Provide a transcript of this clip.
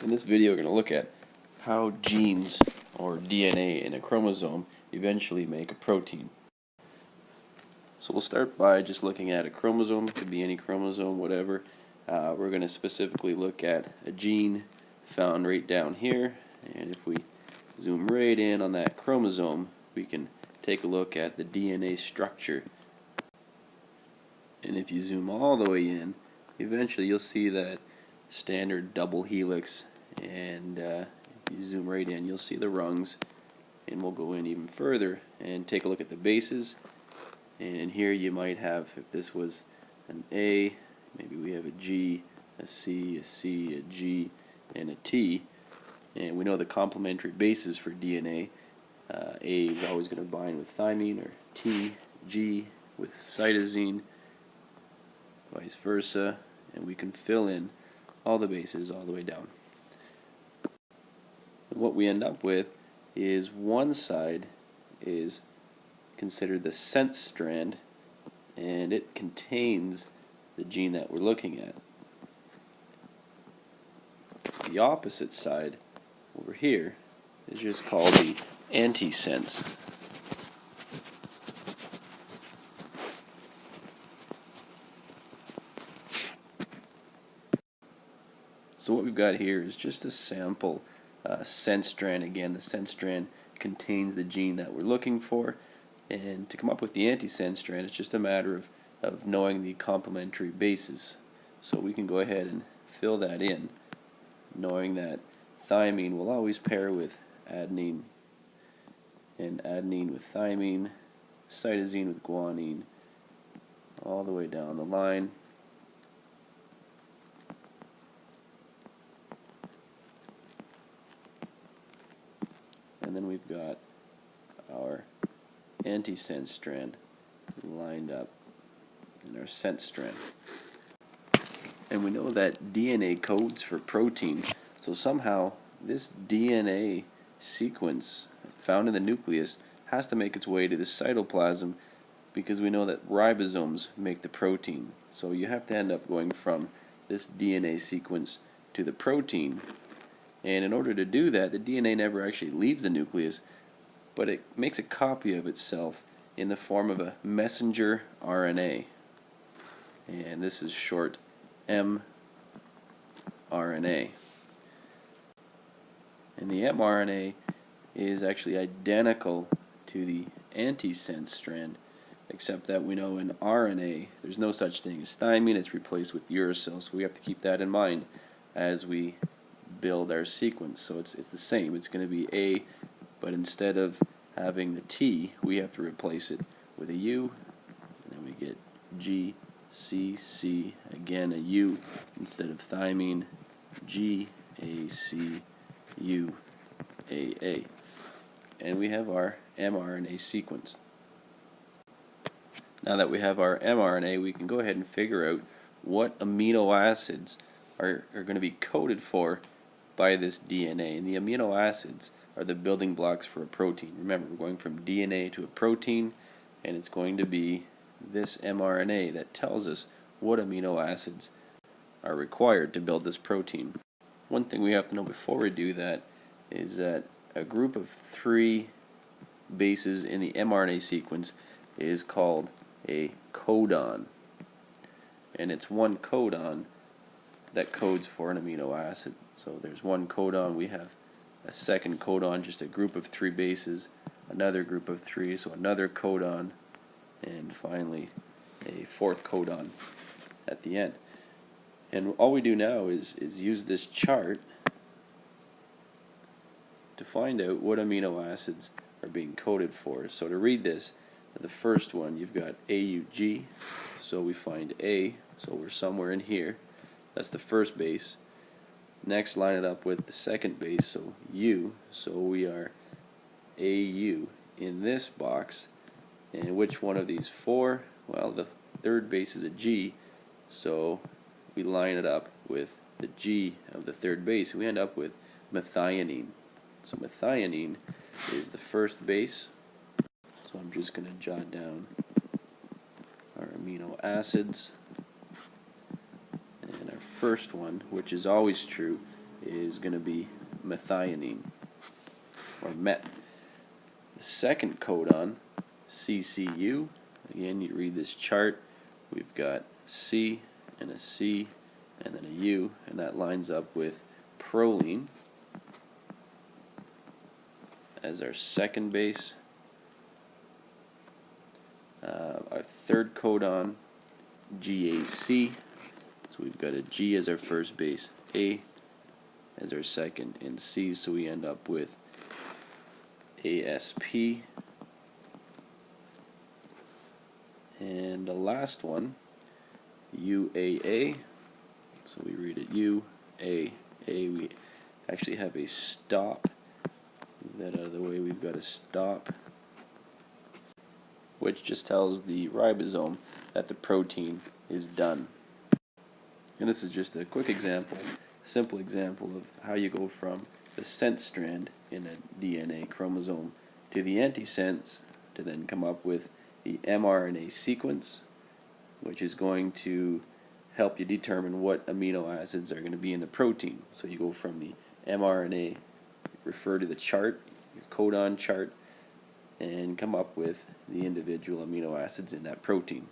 In this video, we're going to look at how genes, or DNA, in a chromosome eventually make a protein. So we'll start by just looking at a chromosome. It could be any chromosome, whatever. We're going to specifically look at a gene found right down here. And if we zoom right in on that chromosome, we can take a look at the DNA structure. And if you zoom all the way in, eventually you'll see that standard double helix, and if you zoom right in, you'll see the rungs, and we'll go in even further and take a look at the bases. And here you might have, if this was an A, maybe we have a G, a C, a G, and a T, and we know the complementary bases for DNA. A is always going to bind with thymine, or T, G with cytosine, vice versa, and we can fill in all the bases all the way down. And what we end up with is one side is considered the sense strand, and it contains the gene that we're looking at. The opposite side over here is just called the antisense. So what we've got here is just a sample sense strand. Again, the sense strand contains the gene that we're looking for, and to come up with the antisense strand, it's just a matter of knowing the complementary bases. So we can go ahead and fill that in, knowing that thymine will always pair with adenine, and adenine with thymine, cytosine with guanine, all the way down the line. And then we've got our antisense strand lined up in our sense strand. And we know that DNA codes for protein, so somehow this DNA sequence found in the nucleus has to make its way to the cytoplasm, because we know that ribosomes make the protein. So you have to end up going from this DNA sequence to the protein. And in order to do that, the DNA never actually leaves the nucleus, but it makes a copy of itself in the form of a messenger RNA. And this is short mRNA. And the mRNA is actually identical to the antisense strand, except that we know in RNA there's no such thing as thymine. It's replaced with uracil, so we have to keep that in mind as we build our sequence. So it's the same. It's going to be A, but instead of having the T, we have to replace it with a U, and then we get G, C, C, again a U instead of thymine, G, A, C, U, A, A. And we have our mRNA sequence. Now that we have our mRNA, we can go ahead and figure out what amino acids are going to be coded for by this DNA. And the amino acids are the building blocks for a protein. Remember, we're going from DNA to a protein, and it's going to be this mRNA that tells us what amino acids are required to build this protein. One thing we have to know before we do that is that a group of 3 bases in the mRNA sequence is called a codon, and it's one codon that codes for an amino acid. So there's one codon, we have a second codon, just a group of 3 bases, another group of 3, so another codon, and finally a 4th codon at the end. And all we do now is use this chart to find out what amino acids are being coded for. So to read this, the first one, you've got AUG, so we find A, so we're somewhere in here. That's the first base. Next, line it up with the second base, so U, so we are AU in this box. And which one of these 4? Well, the third base is a G, so we line it up with the G of the third base. We end up with methionine. So methionine is the first base. So I'm just going to jot down our amino acids. And our first one, which is always true, is going to be methionine, or met. The second codon, CCU, again you read this chart, we've got C and a C and then a U, and that lines up with proline as our second base. Our third codon, GAC, so we've got a G as our first base, A as our second, and C, so we end up with ASP. And the last one, UAA, so we read it UAA. We actually have a stop. Move that out of the way. We've got a stop, which just tells the ribosome that the protein is done. And this is just a quick example, simple example of how you go from the sense strand in a DNA chromosome to the antisense to then come up with the mRNA sequence, which is going to help you determine what amino acids are going to be in the protein. So you go from the mRNA, refer to the chart, your codon chart, and come up with the individual amino acids in that protein.